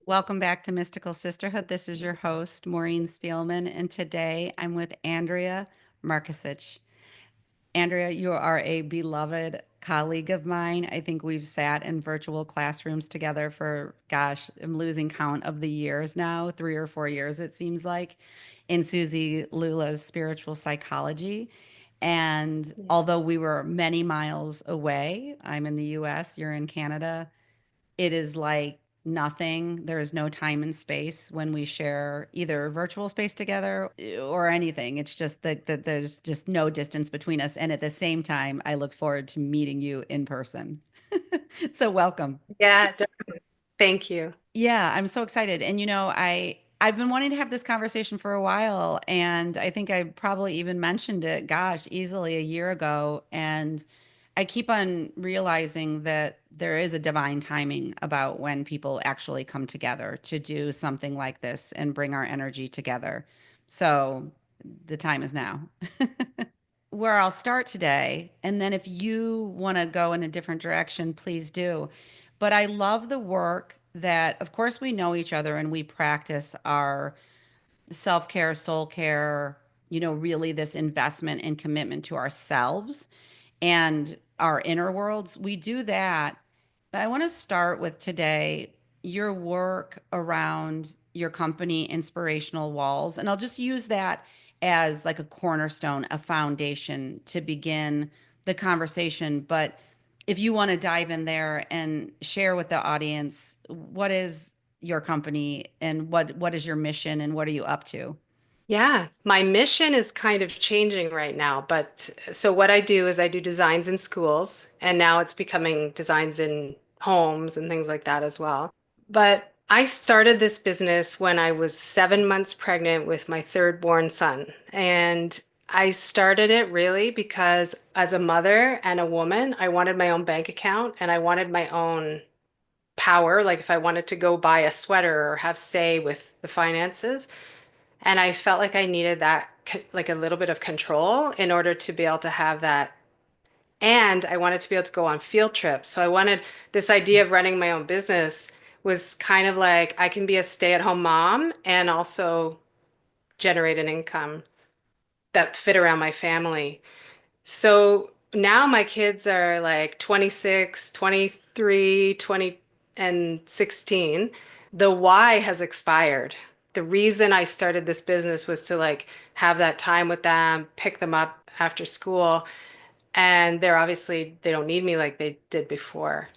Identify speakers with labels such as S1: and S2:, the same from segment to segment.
S1: Welcome back to Mystical Sisterhood. This is your host, Maureen Spielman, and today I'm with Andrea Markusich. Andrea, you are a beloved colleague of mine. I think we've sat in virtual classrooms together for, gosh, I'm losing count of the years now, 3 or 4 years, it seems like, in Susie Lula's spiritual psychology. And
S2: Yeah.
S1: although we were many miles away, I'm in the US, you're in Canada, it is like nothing. There is no time and space when we share either virtual space together or anything. It's just that there's just no distance between us. And at the same time, I look forward to meeting you in person. So welcome.
S2: Yeah, thank you.
S1: Yeah, I'm so excited. And I've been wanting to have this conversation for a while, and I think I probably even mentioned it, gosh, easily a year ago. And I keep on realizing that there is a divine timing about when people actually come together to do something like this and bring our energy together. So the time is now. Where I'll start today, and then if you want to go in a different direction, please do. But I love the work that, of course, we know each other and we practice our self care, soul care, really this investment and commitment to ourselves and our inner worlds. We do that. But I want to start with today your work around your company, Inspirational Walls. And I'll just use that as like a cornerstone, a foundation to begin the conversation. But if you want to dive in there and share with the audience, what is your company and what is your mission and what are you up to?
S2: Yeah, my mission is kind of changing right now, but so what I do is I do designs in schools, and now it's becoming designs in homes and things like that as well. But I started this business when I was 7 months pregnant with my third born son. And I started it really because as a mother and a woman, I wanted my own bank account and I wanted my own power, like if I wanted to go buy a sweater or have say with the finances. And I felt like I needed that, like a little bit of control in order to be able to have that. And I wanted to be able to go on field trips. So I wanted this idea of running my own business was kind of like I can be a stay-at-home mom and also generate an income that fit around my family. So now my kids are like 26, 23, 20, and 16. The why has expired. The reason I started this business was to like have that time with them, pick them up after school, and they're obviously they don't need me like they did before.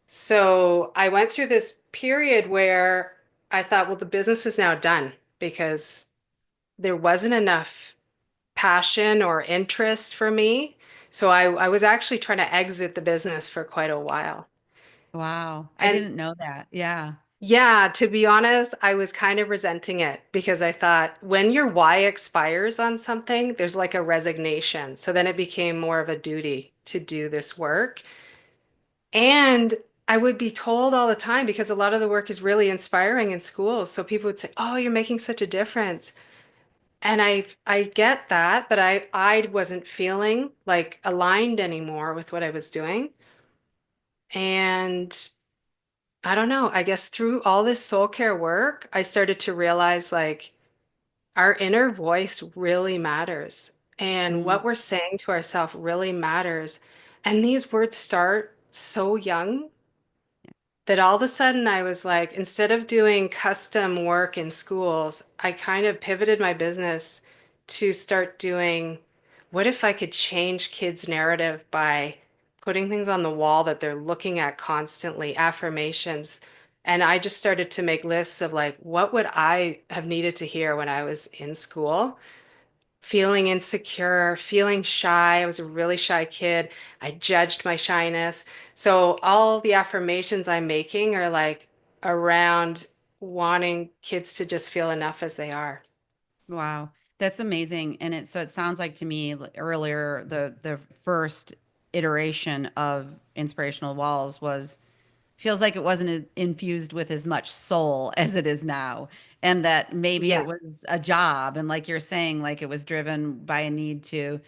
S2: So I went through this period where I thought, well, the business is now done because there wasn't enough passion or interest for me. So I was actually trying to exit the business for quite a while.
S1: Wow. I
S2: And
S1: didn't know that. Yeah.
S2: yeah, to be honest, I was kind of resenting it because I thought when your why expires on something, there's like a resignation. So then it became more of a duty to do this work. And I would be told all the time because a lot of the work is really inspiring in schools. So people would say, "Oh, you're making such a difference." And I get that, but I wasn't feeling like aligned anymore with what I was doing. And I don't know, I guess through all this soul care work, I started to realize like our inner voice really matters and
S1: Mm.
S2: what we're saying to ourselves really matters. And these words start so young that all of a sudden I was like, instead of doing custom work in schools, I kind of pivoted my business to start doing what if I could change kids' narrative by putting things on the wall that they're looking at constantly, affirmations. And I just started to make lists of like, what would I have needed to hear when I was in school? Feeling insecure, feeling shy. I was a really shy kid. I judged my shyness. So all the affirmations I'm making are like around wanting kids to just feel enough as they are.
S1: Wow. That's amazing. And it sounds like to me earlier the first iteration of Inspirational Walls was feels like it wasn't infused with as much soul as it is now. And that maybe it
S2: Yes.
S1: was a job and like you're saying like it was driven by a need to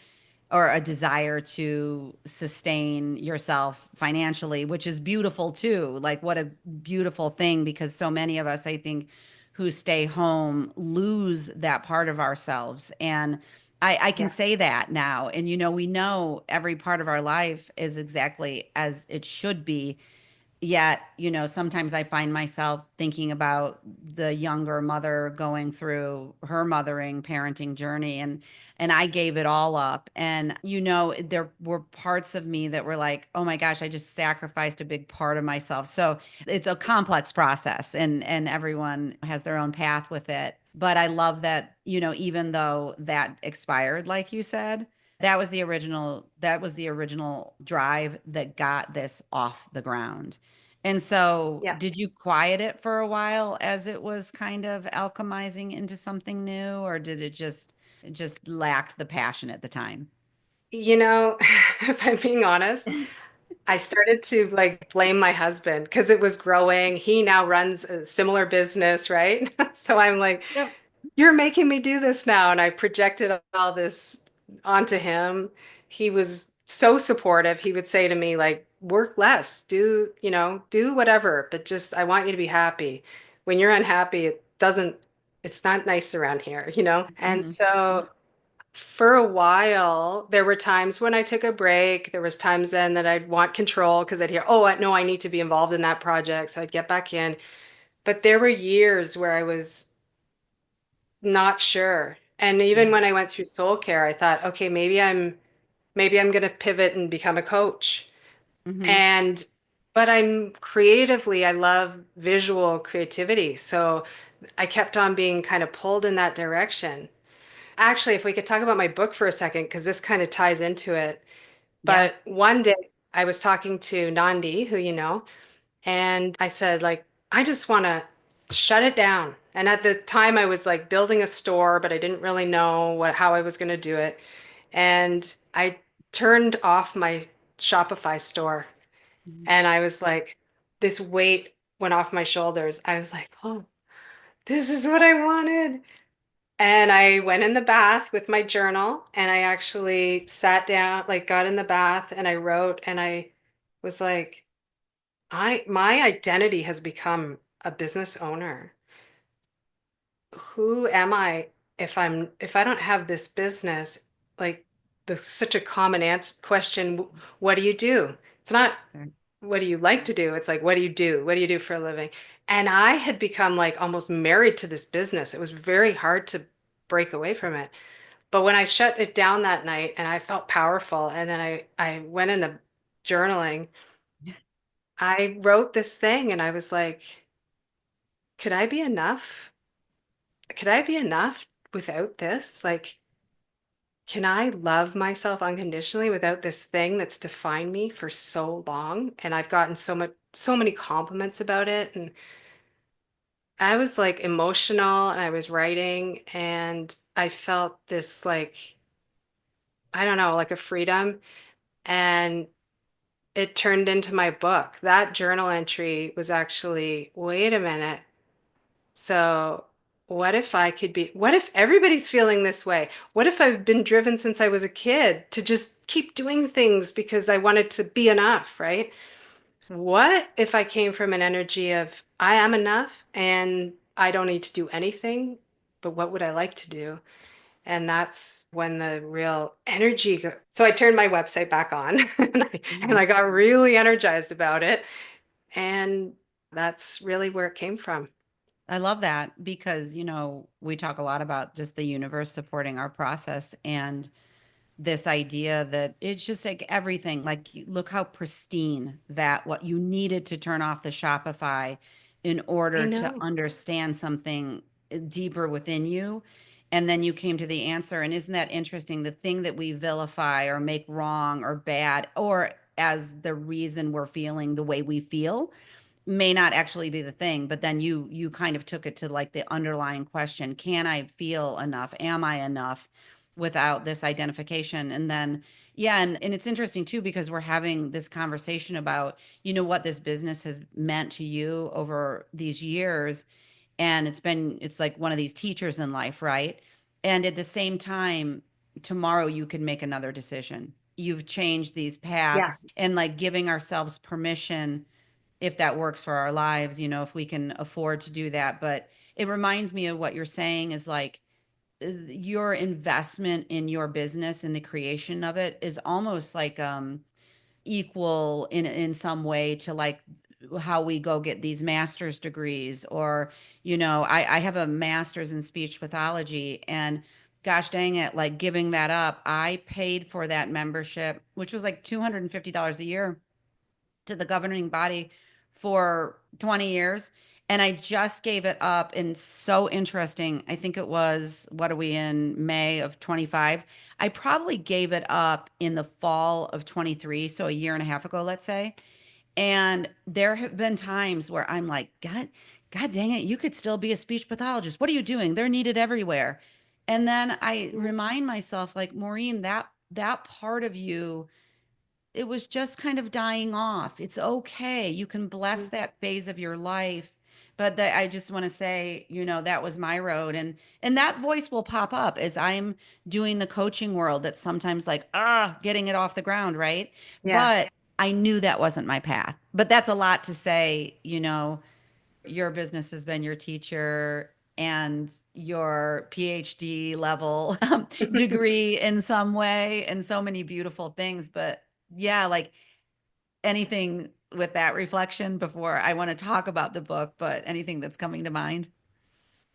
S1: or a desire to sustain yourself financially, which is beautiful too. Like, what a beautiful thing, because so many of us, I think, who stay home lose that part of ourselves. And I can
S2: Yeah.
S1: say that now. And, we know every part of our life is exactly as it should be. Yet, sometimes I find myself thinking about the younger mother going through her mothering, parenting journey, and I gave it all up. And there were parts of me that were like, "Oh my gosh, I just sacrificed a big part of myself." So, it's a complex process, and everyone has their own path with it. But I love that, even though that expired, like you said, that was the original drive that got this off the ground. And so,
S2: Yeah.
S1: did you quiet it for a while as it was kind of alchemizing into something new, or did it just lacked the passion at the time?
S2: You know, if I'm being honest, I started to like blame my husband because it was growing. He now runs a similar business, right? So I'm like,
S1: Yep.
S2: you're making me do this now. And I projected all this onto him. He was so supportive. He would say to me, like, work less, do whatever, but just, I want you to be happy. When you're unhappy, it's not nice around here. And
S1: Hmm.
S2: so for a while, there were times when I took a break. There was times then that I'd want control because I'd hear, oh, I know I need to be involved in that project. So I'd get back in. But there were years where I was not sure. And even
S1: Yeah.
S2: when I went through soul care, I thought, okay, maybe I'm going to pivot and become a coach.
S1: Hmm.
S2: And but I love visual creativity. So I kept on being kind of pulled in that direction. Actually, if we could talk about my book for a second, because this kind of ties into it. But
S1: Yes.
S2: one day I was talking to Nandi, who you know, and I said, like, I just want to shut it down. And at the time, I was like building a store, but I didn't really know how I was going to do it. And I turned off my Shopify store,
S1: Mhm.
S2: and I was like, this weight went off my shoulders. I was like, oh, this is what I wanted. And I went in the bath with my journal and I actually sat down, like got in the bath and I wrote and I was like, my identity has become a business owner. Who am I if I don't have this business? Like the such a common answer question, what do you do? It's not
S1: Okay.
S2: what do you like to do? It's like what do you do? What do you do for a living? And I had become like almost married to this business. It was very hard to break away from it. But when I shut it down that night and I felt powerful, and then I went in the journaling, I wrote this thing and I was like, could I be enough? Could I be enough without this? Like, can I love myself unconditionally without this thing that's defined me for so long? And I've gotten so many compliments about it. And I was like emotional and I was writing and I felt this like, I don't know, like a freedom. And it turned into my book. That journal entry was actually, wait a minute. So, what if everybody's feeling this way? What if I've been driven since I was a kid to just keep doing things because I wanted to be enough, right? What if I came from an energy of I am enough and I don't need to do anything, but what would I like to do? And that's when the real energy so I turned my website back on and
S1: Mhm.
S2: I got really energized about it. And that's really where it came from.
S1: I love that because, we talk a lot about just the universe supporting our process, and this idea that it's just like everything, like, look how pristine that what you needed to turn off the Shopify in
S2: I
S1: order to
S2: know.
S1: understand something deeper within you. And then you came to the answer. And isn't that interesting? The thing that we vilify or make wrong or bad, or as the reason we're feeling the way we feel, may not actually be the thing, but then you kind of took it to like the underlying question: can I feel enough? Am I enough without this identification? And then, yeah, and it's interesting too, because we're having this conversation about, what this business has meant to you over these years, and it's like one of these teachers in life, right? And at the same time, tomorrow you can make another decision. You've changed these
S2: Yeah.
S1: paths, and like giving ourselves permission, if that works for our lives, if we can afford to do that. But it reminds me of what you're saying is like your investment in your business and the creation of it is almost like equal in some way to like how we go get these master's degrees, or I have a master's in speech pathology, and gosh dang it, like giving that up, I paid for that membership, which was like $250 a year, to the governing body for 20 years. And I just gave it up. And so interesting. I think it was, what are we in May of 25? I probably gave it up in the fall of 23. So a year and a half ago, let's say. And there have been times where I'm like, God dang it, you could still be a speech pathologist. What are you doing? They're needed everywhere. And then I remind myself, like, Maureen, that part of you, it was just kind of dying off. It's okay. You can bless
S2: Mhm.
S1: that phase of your life. But that, I just want to say, that was my road. And that voice will pop up as I'm doing the coaching world, that's sometimes like, getting it off the ground, right?
S2: Yeah.
S1: But I knew that wasn't my path. But that's a lot to say, your business has been your teacher, and your PhD level degree in some way, and so many beautiful things. But yeah, like anything with that reflection before I want to talk about the book, but anything that's coming to mind.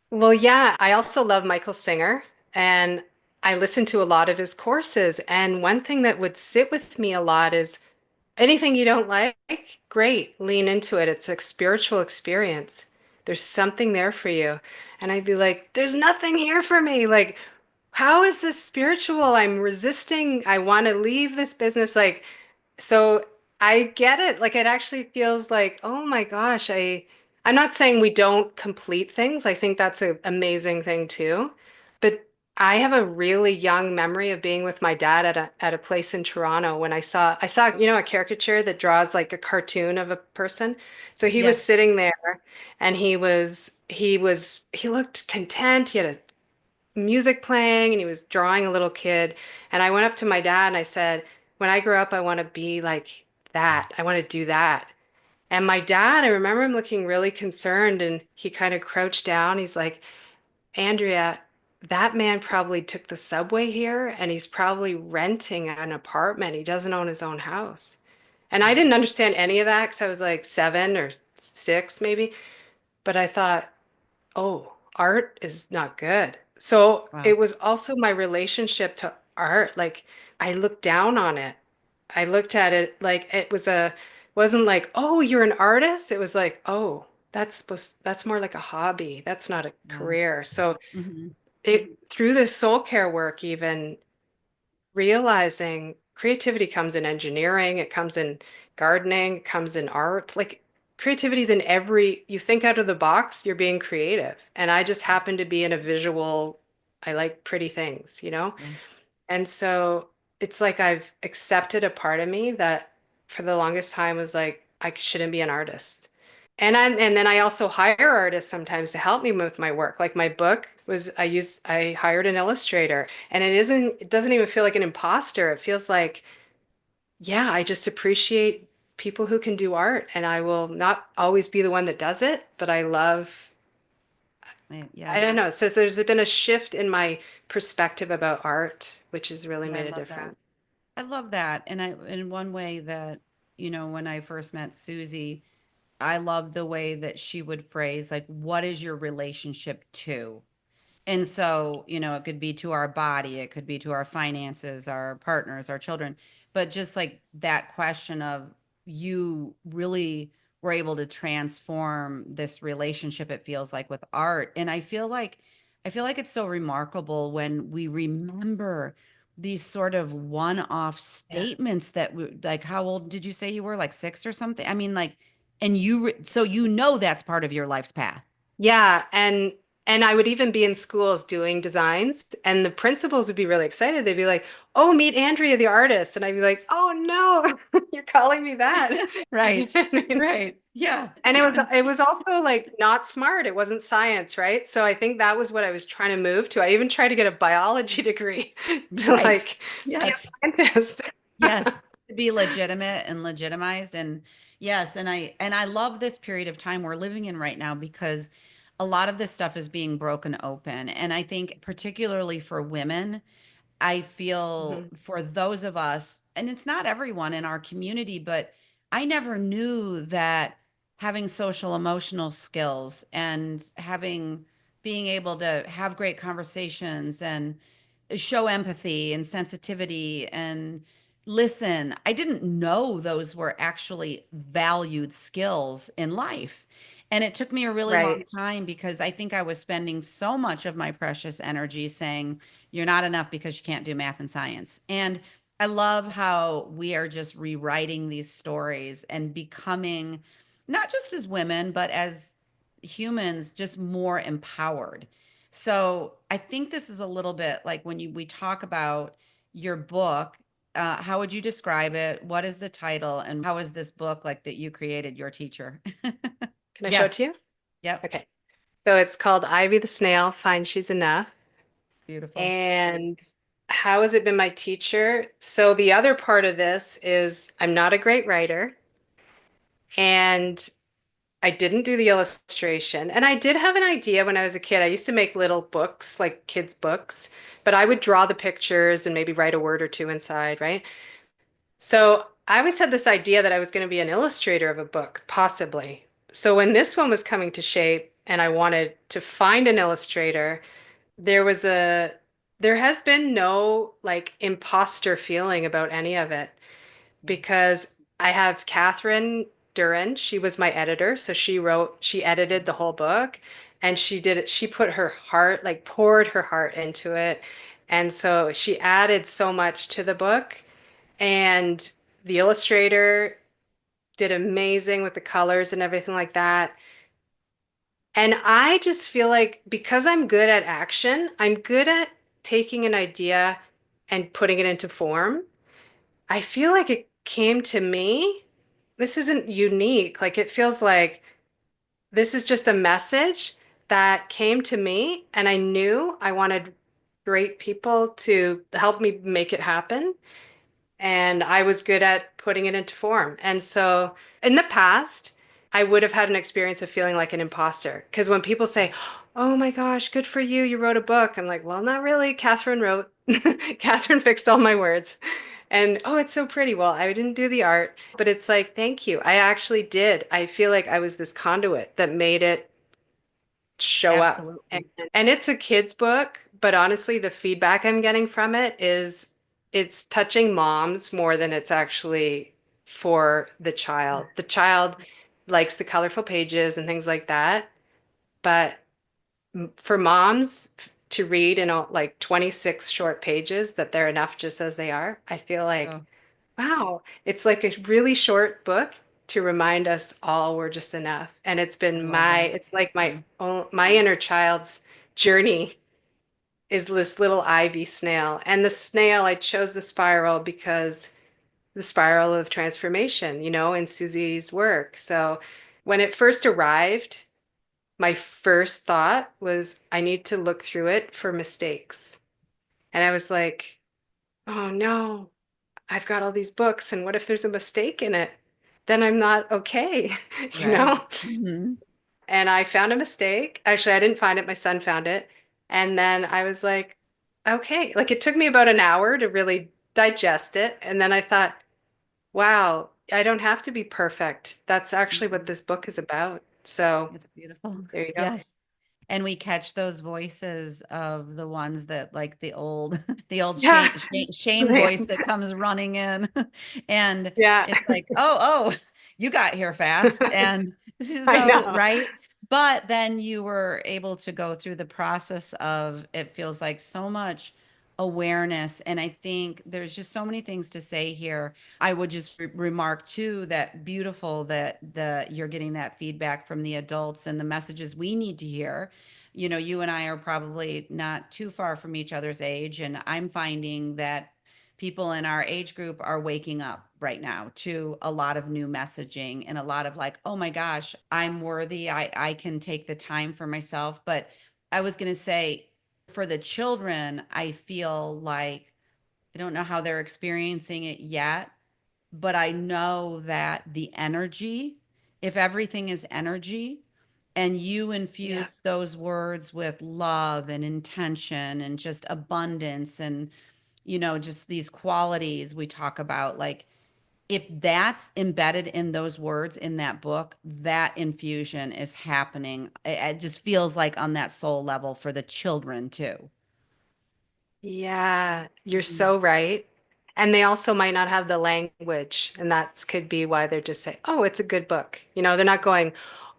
S2: Well, yeah, I also love Michael Singer and I listen to a lot of his courses. And one thing that would sit with me a lot is anything you don't like, great, lean into it. It's a spiritual experience. There's something there for you. And I'd be like, there's nothing here for me. Like, how is this spiritual? I'm resisting. I want to leave this business. Like, so I get it. Like it actually feels like, oh my gosh, I'm not saying we don't complete things. I think that's an amazing thing too. But I have a really young memory of being with my dad at a place in Toronto when I saw, a caricature that draws like a cartoon of a person. So he was
S1: Yes.
S2: sitting there and he looked content. He had a music playing and he was drawing a little kid. And I went up to my dad and I said, when I grow up, I want to be like that. I want to do that. And my dad, I remember him looking really concerned and he kind of crouched down. He's like, Andrea, that man probably took the subway here and he's probably renting an apartment. He doesn't own his own house. And I didn't understand any of that because I was like 7 or 6 maybe. But I thought, oh, art is not good. So
S1: Wow.
S2: it was also my relationship to art. Like I looked down on it. I looked at it like wasn't like, oh, you're an artist. It was like, oh, that's more like a hobby. That's not a
S1: Yeah.
S2: career. So
S1: Hmm.
S2: it through this soul care work, even realizing creativity comes in engineering, it comes in gardening, it comes in art. Like creativity's in you think out of the box, you're being creative. And I just happen to be in a visual, I like pretty things.
S1: Yeah.
S2: And so it's like I've accepted a part of me that for the longest time was like, I shouldn't be an artist. And then I also hire artists sometimes to help me with my work. Like my book was I hired an illustrator and it doesn't even feel like an imposter. It feels like, yeah, I just appreciate people who can do art and I will not always be the one that does it, but
S1: Yeah.
S2: I don't know. So there's been a shift in my perspective about art, which has really
S1: Yeah. I
S2: made a
S1: love that.
S2: difference.
S1: I love that. And in one way that, when I first met Susie, I love the way that she would phrase, like, what is your relationship to? And so, it could be to our body, it could be to our finances, our partners, our children, but just like that question of, you really were able to transform this relationship, it feels like, with art. And I feel like it's so remarkable when we remember these sort of one-off
S2: Yeah.
S1: statements that like, how old did you say you were? Like 6 or something? I mean, like, and so that's part of your life's path.
S2: Yeah, and I would even be in schools doing designs, and the principals would be really excited. They'd be like, oh, meet Andrea, the artist. And I'd be like, oh no, you're calling me that.
S1: Right.
S2: I mean,
S1: Right. Yeah.
S2: and it was
S1: And
S2: it was also like not smart. It wasn't science, right? So I think that was what I was trying to move to. I even tried to get a biology degree to
S1: right.
S2: like be
S1: Yes.
S2: a scientist.
S1: Yes, to be legitimate and legitimized. And yes, and I love this period of time we're living in right now because a lot of this stuff is being broken open. And I think particularly for women, I feel
S2: Mhm.
S1: for those of us, and it's not everyone in our community, but I never knew that having social emotional skills and having being able to have great conversations and show empathy and sensitivity and listen, I didn't know those were actually valued skills in life. And it took me a really long
S2: Right.
S1: time because I think I was spending so much of my precious energy saying, you're not enough because you can't do math and science. And I love how we are just rewriting these stories and becoming, not just as women, but as humans, just more empowered. So I think this is a little bit like when we talk about your book, how would you describe it? What is the title? And how is this book like that you created, your teacher?
S2: Can I show it
S1: Yes.
S2: to you?
S1: Yep.
S2: Okay. So it's called Ivy the Snail, Find She's Enough.
S1: It's beautiful.
S2: And how has it been my teacher? So the other part of this is I'm not a great writer and I didn't do the illustration. And I did have an idea when I was a kid. I used to make little books, like kids' books, but I would draw the pictures and maybe write a word or two inside, right? So I always had this idea that I was going to be an illustrator of a book, possibly. So when this one was coming to shape and I wanted to find an illustrator, there was a there has been no like imposter feeling about any of it
S1: Yeah.
S2: because I have Catherine Duran. She was my editor, so she edited the whole book and she did it. She put her heart, like poured her heart into it. And so she added so much to the book. And the illustrator did amazing with the colors and everything like that. And I just feel like because I'm good at action, I'm good at taking an idea and putting it into form. I feel like it came to me. This isn't unique. Like it feels like this is just a message that came to me, and I knew I wanted great people to help me make it happen. And I was good at putting it into form. And so in the past, I would have had an experience of feeling like an imposter. Because when people say, oh my gosh, good for you, you wrote a book, I'm like, well, not really. Catherine wrote, Catherine fixed all my words. And oh, it's so pretty. Well, I didn't do the art, but it's like, thank you. I actually did. I feel like I was this conduit that made it show up.
S1: Absolutely.
S2: And it's a kid's book, but honestly, the feedback I'm getting from it is it's touching moms more than it's actually for the child.
S1: Yeah.
S2: The child likes the colorful pages and things like that, but for moms to read in like 26 short pages that they're enough just as they are, I feel like
S1: Oh,
S2: wow, it's like a really short book to remind us all we're just enough. And
S1: I love that.
S2: it's like
S1: Yeah.
S2: my inner child's journey is this little ivy snail. And the snail, I chose the spiral because the spiral of transformation, in Susie's work. So when it first arrived, my first thought was, I need to look through it for mistakes. And I was like, oh no, I've got all these books, and what if there's a mistake in it? Then I'm not okay, you
S1: Right.
S2: know?
S1: Hmm.
S2: And I found a mistake. Actually, I didn't find it, my son found it. And then I was like, okay. Like it took me about an hour to really digest it. And then I thought, wow, I don't have to be perfect. That's actually what
S1: Hmm.
S2: this book is about. So
S1: It's beautiful.
S2: there you go.
S1: Yes. And we catch those voices of the ones that like the old the old
S2: Yeah.
S1: shame voice that comes running in and
S2: Yeah.
S1: it's like, "Oh, you got here fast." And
S2: I
S1: so,
S2: know.
S1: right? But then you were able to go through the process of it feels like so much awareness and I think there's just so many things to say here. I would just remark too that beautiful that you're getting that feedback from the adults and the messages we need to hear. You know, you and I are probably not too far from each other's age, and I'm finding that people in our age group are waking up right now to a lot of new messaging and a lot of like, oh my gosh, I'm worthy. I can take the time for myself. But I was going to say for the children, I feel like I don't know how they're experiencing it yet, but I know that the energy, if everything is energy, and you
S2: Yeah.
S1: infuse those words with love and intention and just abundance and, just these qualities we talk about, like if that's embedded in those words in that book, that infusion is happening. It just feels like on that soul level for the children too.
S2: Yeah, you're
S1: Mhm.
S2: so right. And they also might not have the language, and that could be why they're just saying, "Oh, it's a good book." They're not going,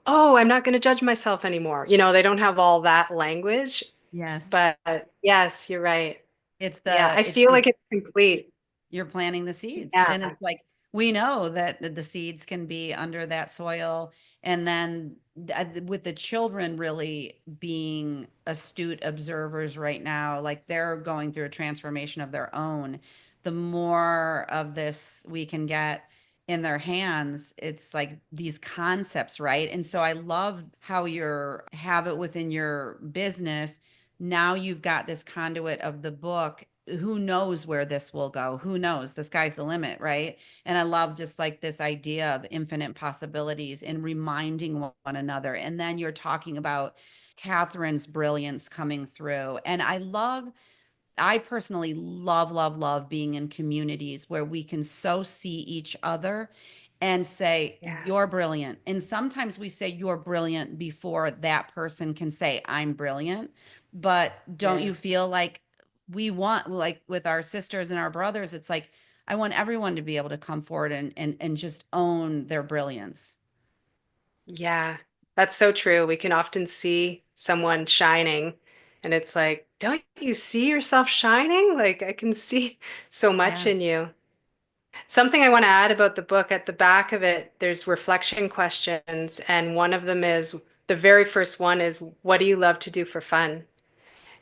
S2: "Oh, I'm not going to judge myself anymore." They don't have all that language.
S1: Yes.
S2: But yes, you're right. Yeah, I
S1: It's
S2: feel
S1: this
S2: like it's complete.
S1: you're planting the seeds.
S2: Yeah,
S1: And it's like we know that the seeds can be under that soil. And then with the children really being astute observers right now, like they're going through a transformation of their own. The more of this we can get in their hands, it's like these concepts, right? And so I love how you have it within your business. Now you've got this conduit of the book. Who knows where this will go? Who knows? The sky's the limit, right? And I love just like this idea of infinite possibilities and reminding one another. And then you're talking about Catherine's brilliance coming through. And I personally love, love, love being in communities where we can so see each other and say,
S2: yeah,
S1: you're brilliant. And sometimes we say you're brilliant before that person can say, I'm brilliant. But don't you
S2: yes.
S1: feel like we want, like with our sisters and our brothers, it's like, I want everyone to be able to come forward and just own their brilliance.
S2: Yeah, that's so true. We can often see someone shining, and it's like, don't you see yourself shining? Like, I can see so much
S1: Yeah.
S2: in you. Something I want to add about the book, at the back of it, there's reflection questions, and one of them is the very first one is, what do you love to do for fun?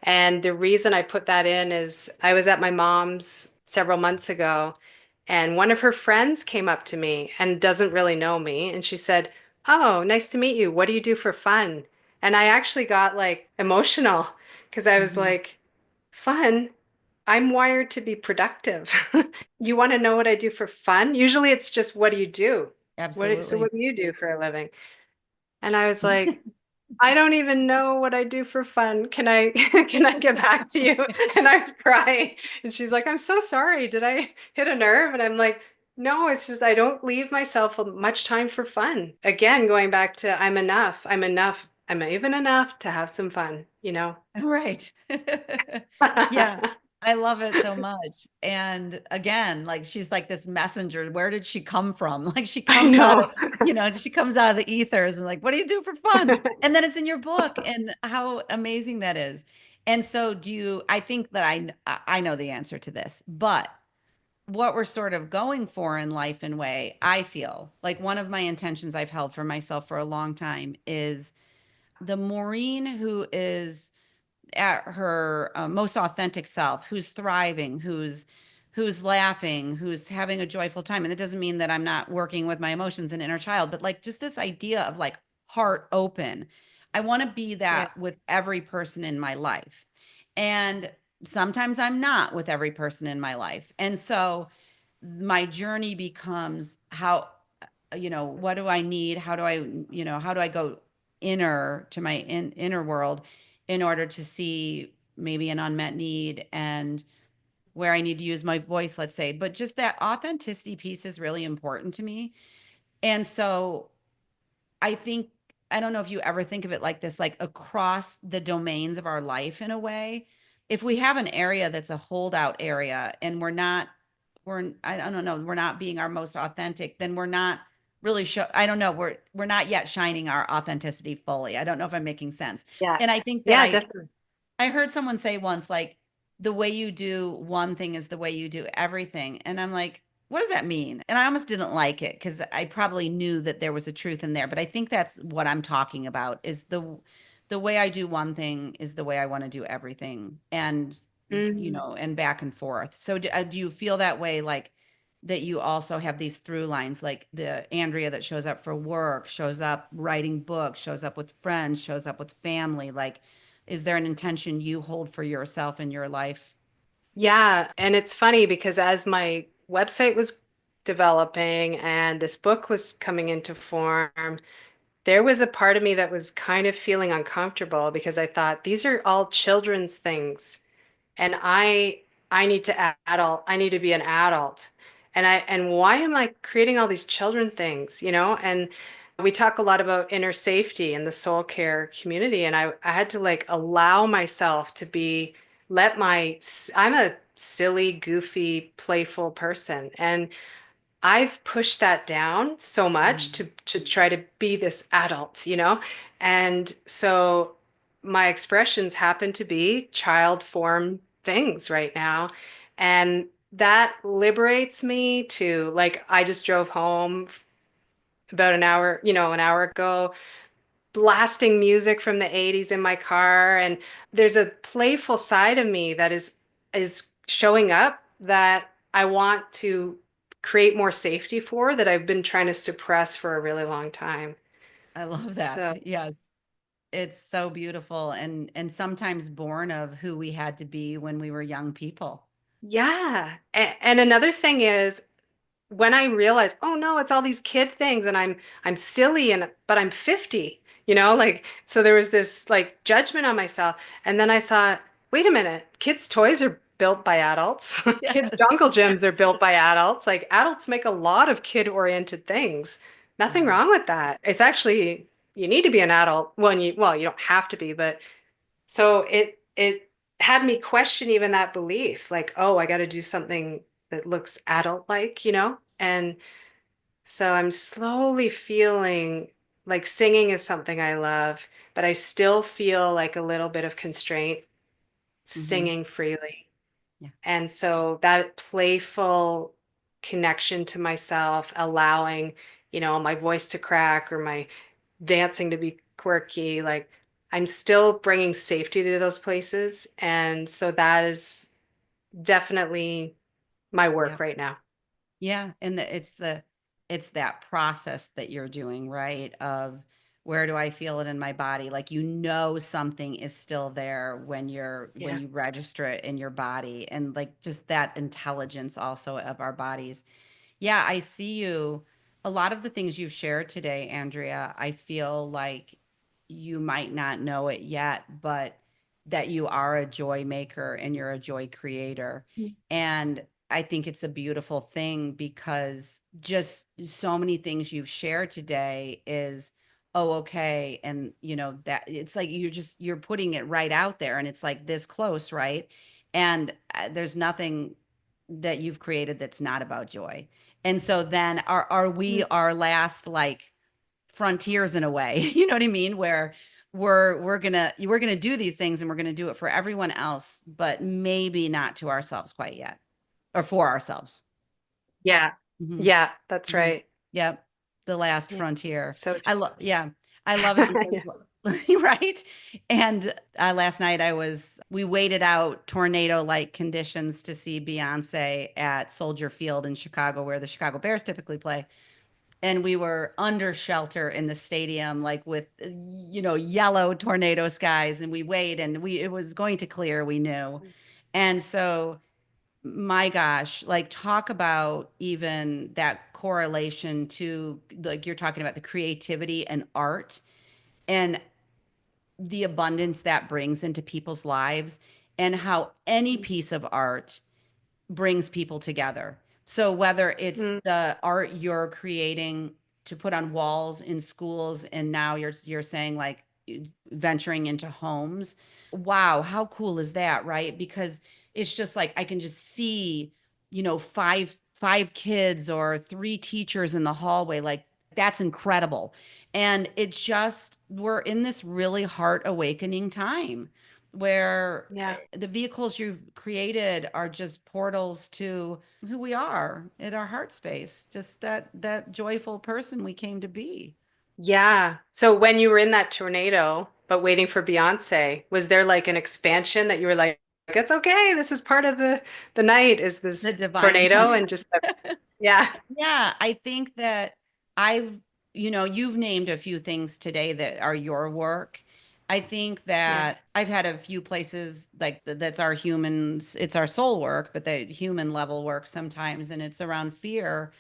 S2: And the reason I put that in is I was at my mom's several months ago, and one of her friends came up to me and doesn't really know me. And she said, "Oh, nice to meet you. What do you do for fun?" And I actually got like emotional because I was
S1: Mhm.
S2: like, "Fun? I'm wired to be productive. You want to know what I do for fun? Usually it's just, what do you do? So
S1: Absolutely.
S2: what do you do for a living?" And I was like, I don't even know what I do for fun. Can I can I get back to you? And I'm crying. And she's like, I'm so sorry. Did I hit a nerve? And I'm like, no, it's just I don't leave myself much time for fun. Again, going back to I'm enough. I'm enough. I'm even enough to have some fun.
S1: Right. Yeah. I love it so much. And again, like she's like this messenger. Where did she come from? Like she
S2: I
S1: comes out of,
S2: know.
S1: she comes out of the ethers and like, what do you do for fun? And then it's in your book and how amazing that is. And so I think that I know the answer to this, but what we're sort of going for in life and way, I feel like one of my intentions I've held for myself for a long time is the Maureen who is at her most authentic self, who's thriving, who's laughing, who's having a joyful time. And it doesn't mean that I'm not working with my emotions and inner child, but like just this idea of like heart open. I want to be
S2: Yeah.
S1: that with every person in my life. And sometimes I'm not with every person in my life. And so my journey becomes how, what do I need? How do I go inner to my inner world in order to see maybe an unmet need and where I need to use my voice, let's say. But just that authenticity piece is really important to me. And so I think, I don't know if you ever think of it like this, like across the domains of our life in a way. If we have an area that's a holdout area and I don't know, we're not being our most authentic, then we're not really I don't know, we're not yet shining our authenticity fully. I don't know if I'm making sense.
S2: Yeah.
S1: And I think that
S2: Yeah, definitely.
S1: I heard someone say once, like, the way you do one thing is the way you do everything. And I'm like, what does that mean? And I almost didn't like it because I probably knew that there was a truth in there. But I think that's what I'm talking about is the way I do one thing is the way I want to do everything. And
S2: Mm.
S1: and back and forth. So do you feel that way, like that you also have these through lines, like the Andrea that shows up for work, shows up writing books, shows up with friends, shows up with family? Like, is there an intention you hold for yourself in your life?
S2: Yeah, and it's funny because as my website was developing and this book was coming into form, there was a part of me that was kind of feeling uncomfortable because I thought these are all children's things and I need to adult, I need to be an adult. And why am I creating all these children things, you know? And we talk a lot about inner safety in the soul care community, and I had to like allow myself to be let my I'm a silly, goofy, playful person, and I've pushed that down so much
S1: Mhm.
S2: to try to be this adult, you know? And so my expressions happen to be child form things right now. And that liberates me to like I just drove home about an hour, an hour ago, blasting music from the 80s in my car, and there's a playful side of me that is showing up that I want to create more safety for that I've been trying to suppress for a really long time.
S1: I love that.
S2: So,
S1: Yes. It's so beautiful and sometimes born of who we had to be when we were young people.
S2: yeah. And another thing is when I realized, oh no, it's all these kid things and I'm silly and but I'm 50, like so there was this like judgment on myself. And then I thought, wait a minute, kids' toys are built by adults. Kids'
S1: Yes.
S2: jungle gyms are built by adults. Like adults make a lot of kid-oriented things. Nothing
S1: Mhm.
S2: wrong with that. It's actually you need to be an adult when you don't have to be, but so it had me question even that belief, like, oh, I got to do something that looks adult-like, And so I'm slowly feeling like singing is something I love, but I still feel like a little bit of constraint
S1: Mhm.
S2: singing freely.
S1: Yeah.
S2: And so that playful connection to myself, allowing, my voice to crack or my dancing to be quirky, like I'm still bringing safety to those places. And so that is definitely my
S1: Yeah.
S2: work right now.
S1: Yeah, and it's that process that you're doing, right? Of where do I feel it in my body? Like something is still there when
S2: Yeah.
S1: you register it in your body, and like just that intelligence also of our bodies. Yeah, I see you. A lot of the things you've shared today, Andrea, I feel like you might not know it yet, but that you are a joy maker and you're a joy creator. And I think it's a beautiful thing because just so many things you've shared today is, oh, okay. And that it's like you're putting it right out there and it's like this close, right? And there's nothing that you've created that's not about joy. And so then are we
S2: Mm.
S1: our last like frontiers in a way? You know what I mean? Where we're gonna do these things and we're gonna do it for everyone else, but maybe not to ourselves quite yet, or for ourselves.
S2: Yeah.
S1: Hmm.
S2: Yeah, that's
S1: Hmm.
S2: right.
S1: Yep. The last
S2: Yeah.
S1: frontier.
S2: So
S1: Yeah, I love it because
S2: yeah.
S1: right. And last night we waited out tornado like conditions to see Beyonce at Soldier Field in Chicago, where the Chicago Bears typically play. And we were under shelter in the stadium, like with, yellow tornado skies. And we waited and it was going to clear, we knew. And so, my gosh, like talk about even that correlation to, like, you're talking about the creativity and art and the abundance that brings into people's lives, and how any piece of art brings people together. So whether it's
S2: Mm.
S1: the art you're creating to put on walls in schools, and now you're saying like venturing into homes. Wow, how cool is that, right? Because it's just like I can just see, five kids or three teachers in the hallway, like that's incredible. And it just we're in this really heart awakening time where
S2: Yeah.
S1: the vehicles you've created are just portals to who we are in our heart space, just that joyful person we came to be.
S2: Yeah. So when you were in that tornado, but waiting for Beyonce, was there like an expansion that you were like, it's okay. This is part of the night is
S1: The
S2: this
S1: divine
S2: tornado
S1: plan.
S2: and just yeah.
S1: Yeah, I think that I've, you've named a few things today that are your work. I think
S2: Yeah.
S1: that I've had a few places like that's our humans, it's our soul work, but the human level work sometimes, and it's around fear.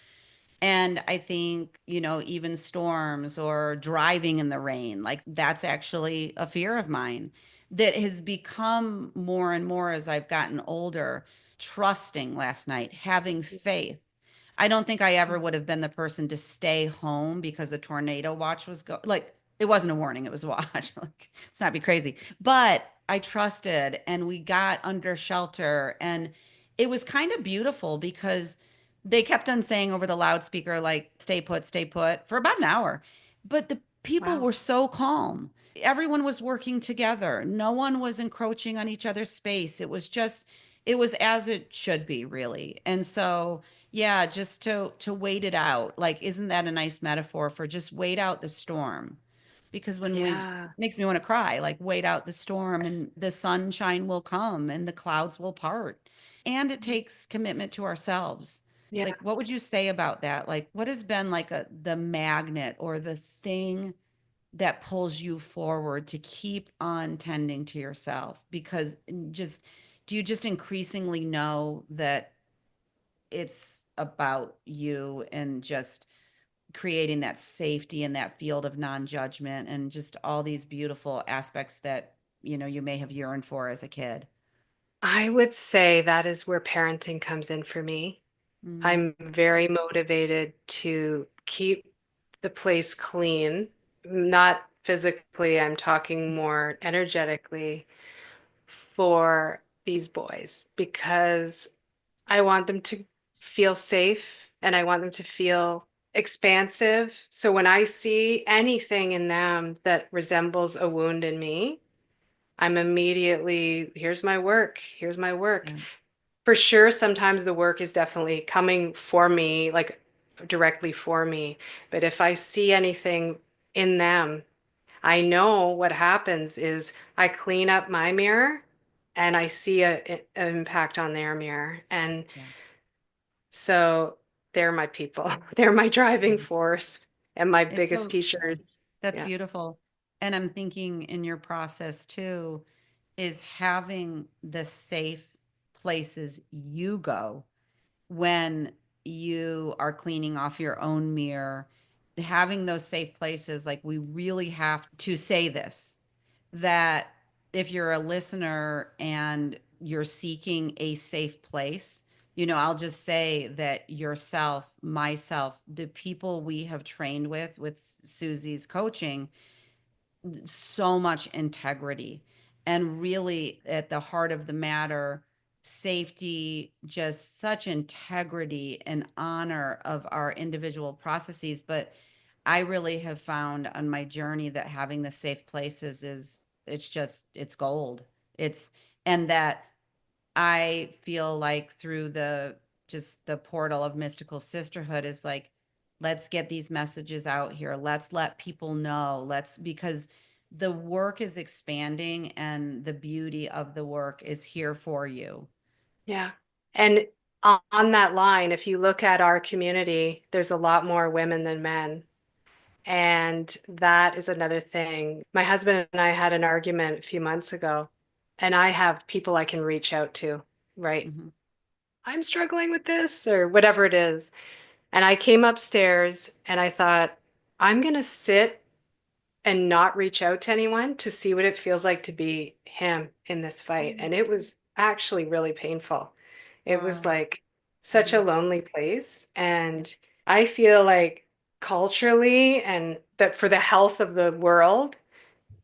S1: And I think, even storms or driving in the rain, like that's actually a fear of mine that has become more and more as I've gotten older, trusting last night, having faith. I don't think I ever would have been the person to stay home because a tornado watch was like it wasn't a warning, it was a watch. Like, let's not be crazy. But I trusted and we got under shelter and it was kind of beautiful because they kept on saying over the loudspeaker like stay put for about an hour. But the people
S2: Wow.
S1: were so calm. Everyone was working together. No one was encroaching on each other's space. It was as it should be, really. And so yeah, just to wait it out. Like, isn't that a nice metaphor for just wait out the storm? Because when we
S2: Yeah.
S1: makes me want to cry, like wait out the storm and the sunshine will come and the clouds will part. And it takes commitment to ourselves.
S2: Yeah.
S1: Like, what would you say about that? Like, what has been like the magnet or the thing that pulls you forward to keep on tending to yourself? Because just do you just increasingly know that it's about you and just creating that safety and that field of non-judgment and just all these beautiful aspects that you may have yearned for as a kid.
S2: I would say that is where parenting comes in for me.
S1: Mm,
S2: I'm very motivated to keep the place clean, not physically, I'm talking more energetically for these boys because I want them to feel safe and I want them to feel expansive. So when I see anything in them that resembles a wound in me, I'm immediately, here's my work, here's my work.
S1: yeah,
S2: For sure, sometimes the work is definitely coming for me, like directly for me. But if I see anything in them, I know what happens is I clean up my mirror and I see an impact on their mirror. And
S1: yeah,
S2: so they're my people. They're my driving
S1: yeah.
S2: force and my
S1: It's
S2: biggest
S1: so
S2: teachers.
S1: That's
S2: Yeah.
S1: beautiful. And I'm thinking in your process too is having the safe places you go when you are cleaning off your own mirror, having those safe places, like we really have to say this, that if you're a listener and you're seeking a safe place, I'll just say that yourself, myself, the people we have trained with Susie's coaching, so much integrity and really at the heart of the matter, safety, just such integrity and honor of our individual processes. But I really have found on my journey that having the safe places is it's gold. It's and that I feel like through the just the portal of Mystical Sisterhood is like, let's get these messages out here. Let's let people know. Let's because the work is expanding and the beauty of the work is here for you.
S2: Yeah. And on that line, if you look at our community, there's a lot more women than men. And that is another thing. My husband and I had an argument a few months ago, and I have people I can reach out to, right?
S1: Mhm.
S2: I'm struggling with this or whatever it is. And I came upstairs and I thought, I'm going to sit and not reach out to anyone to see what it feels like to be him in this fight.
S1: Mm.
S2: And it was actually really painful. It was
S1: Wow.
S2: like such a
S1: Mhm.
S2: lonely place.
S1: Yeah.
S2: And I feel like culturally and that for the health of the world,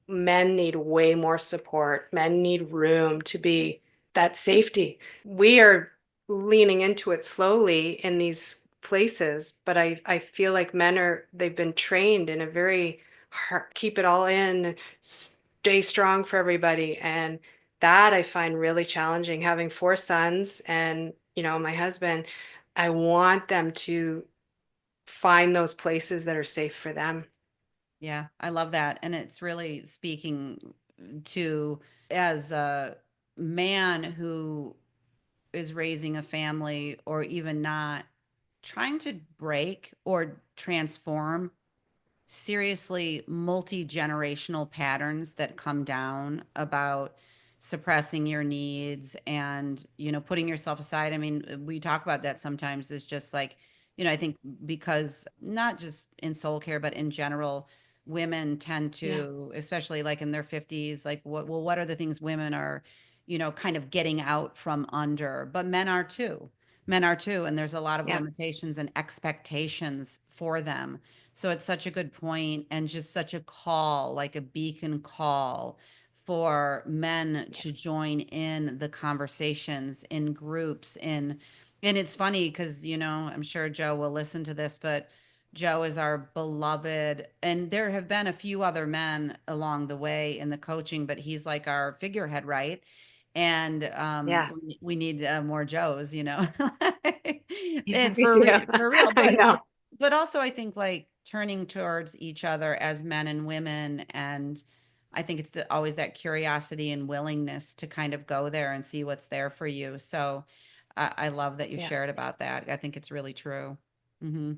S2: men need way more support. Men need room to be that safety. We are leaning into it slowly in these places, but I feel like men are, they've been trained in a very hard, keep it all in, stay strong for everybody. And that I find really challenging. Having four sons and, my husband, I want them to find those places that are safe for them.
S1: Yeah, I love that. And it's really speaking to as man who is raising a family or even not, trying to break or transform seriously multi-generational patterns that come down about suppressing your needs and putting yourself aside. I mean, we talk about that sometimes. Is just like, I think because not just in soul care but in general, women tend
S2: Yeah.
S1: to, especially like in their 50s, like what are the things women are kind of getting out from under, but men are too, and there's a lot of
S2: Yeah.
S1: limitations and expectations for them. So it's such a good point and just such a call, like a beacon call for men
S2: Yeah.
S1: to join in the conversations in groups and it's funny because, I'm sure Joe will listen to this, but Joe is our beloved, and there have been a few other men along the way in the coaching, but he's like our figurehead, right? And
S2: Yeah.
S1: we need more Joes,
S2: Yeah,
S1: and
S2: we do.
S1: for real.
S2: I know.
S1: But also I think like turning towards each other as men and women, and I think it's always that curiosity and willingness to kind of go there and see what's there for you. So I love that you
S2: Yeah.
S1: shared about that. I think it's really true. Hmm.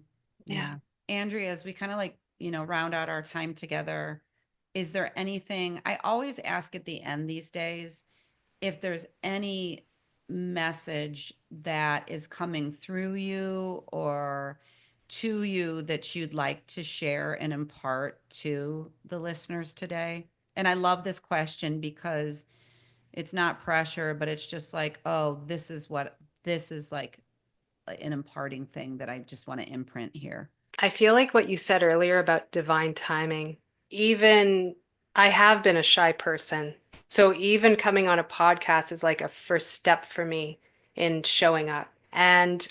S2: Yeah.
S1: Yeah. Andrea, as we kind of like, round out our time together, is there anything I always ask at the end these days, if there's any message that is coming through you or to you that you'd like to share and impart to the listeners today? And I love this question because it's not pressure, but it's just like, oh, this is like an imparting thing that I just want to imprint here.
S2: I feel like what you said earlier about divine timing, even I have been a shy person. So even coming on a podcast is like a first step for me in showing up. And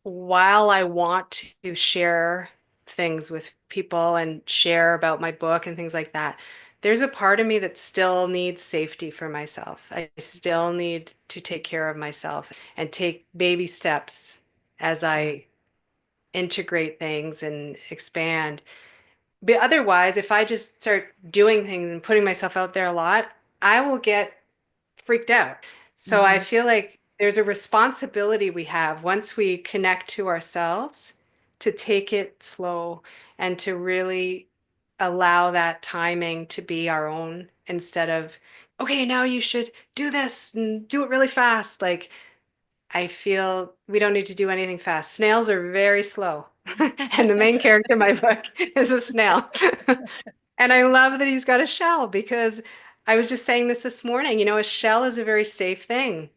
S2: while I want to share things with people and share about my book and things like that, there's a part of me that still needs safety for myself. I still need to take care of myself and take baby steps as
S1: Yeah.
S2: I integrate things and expand. But otherwise, if I just start doing things and putting myself out there a lot, I will get freaked out. So I
S1: Hmm.
S2: feel like there's a responsibility we have once we connect to ourselves to take it slow and to really allow that timing to be our own instead of, okay, now you should do this and do it really fast. Like, I feel we don't need to do anything fast. Snails are very slow. And the main character in my book is a snail. And I love that he's got a shell because I was just saying this morning, a shell is a very safe thing.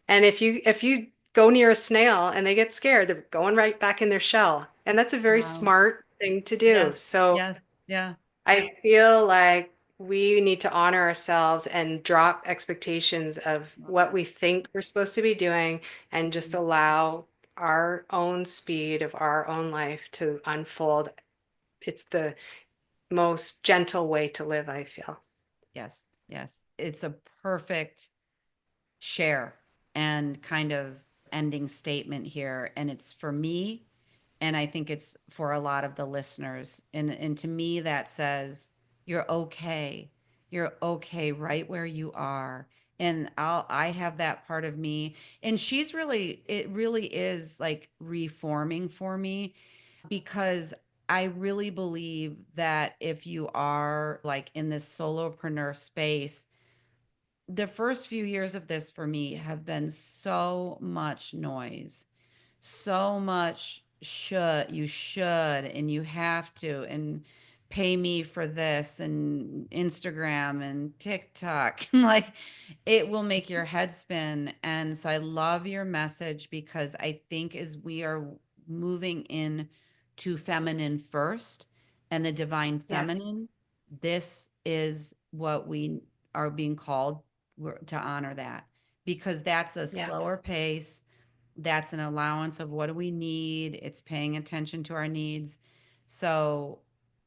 S2: And if you go near a snail and they get scared, they're going right back in their shell. And that's a very
S1: Wow.
S2: smart thing to do.
S1: Yes.
S2: So
S1: Yes. Yeah.
S2: I feel like we need to honor ourselves and drop expectations of
S1: Love
S2: what
S1: that.
S2: we think we're supposed to be doing and just
S1: Mhm.
S2: allow our own speed of our own life to unfold. It's the most gentle way to live, I feel.
S1: Yes. Yes. It's a perfect share and kind of ending statement here. And it's for me, and I think it's for a lot of the listeners. And to me, that says you're okay. You're okay right where you are. And I have that part of me. And it really is like reforming for me because I really believe that if you are like in this solopreneur space, the first few years of this for me have been so much noise, so much should and you have to and pay me for this and Instagram and TikTok. Like it will make your head spin. And so I love your message because I think as we are moving in to feminine first and the divine
S2: Yes.
S1: feminine, this is what we are being called to honor that because that's a
S2: Yeah.
S1: slower pace. That's an allowance of what do we need. It's paying attention to our needs. So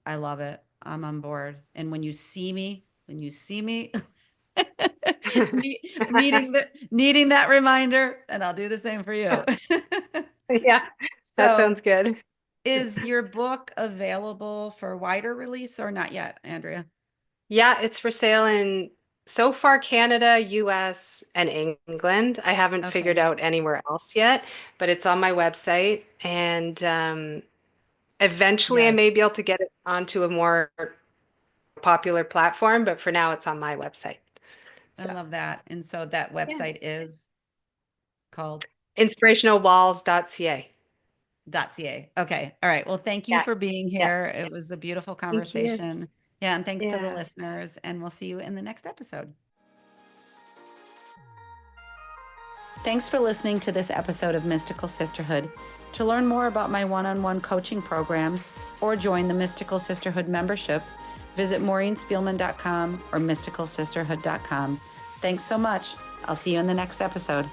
S1: I love it. I'm on board. And when you see me needing that reminder, and I'll do the same for you.
S2: Yeah, that
S1: So
S2: sounds good.
S1: is your book available for wider release or not yet, Andrea?
S2: Yeah, it's for sale in So far, Canada, US, and England. I haven't figured
S1: Okay.
S2: out anywhere else yet, but it's on my website. And eventually I
S1: Yes.
S2: may be able to get it onto a more popular platform, but for now it's on my website.
S1: I
S2: So,
S1: love that. And so that
S2: yeah.
S1: website is called
S2: Inspirationalwalls.ca.
S1: .ca. Okay. All right. Well, thank you
S2: Yeah.
S1: for being
S2: Yeah.
S1: here. It was a beautiful
S2: Thank you.
S1: conversation. Yeah. And thanks to the
S2: Yeah.
S1: listeners. And we'll see you in the next episode. Thanks for listening to this episode of Mystical Sisterhood. To learn more about my one-on-one coaching programs or join the Mystical Sisterhood membership, visit MaureenSpielman.com or mysticalsisterhood.com. Thanks so much. I'll see you in the next episode.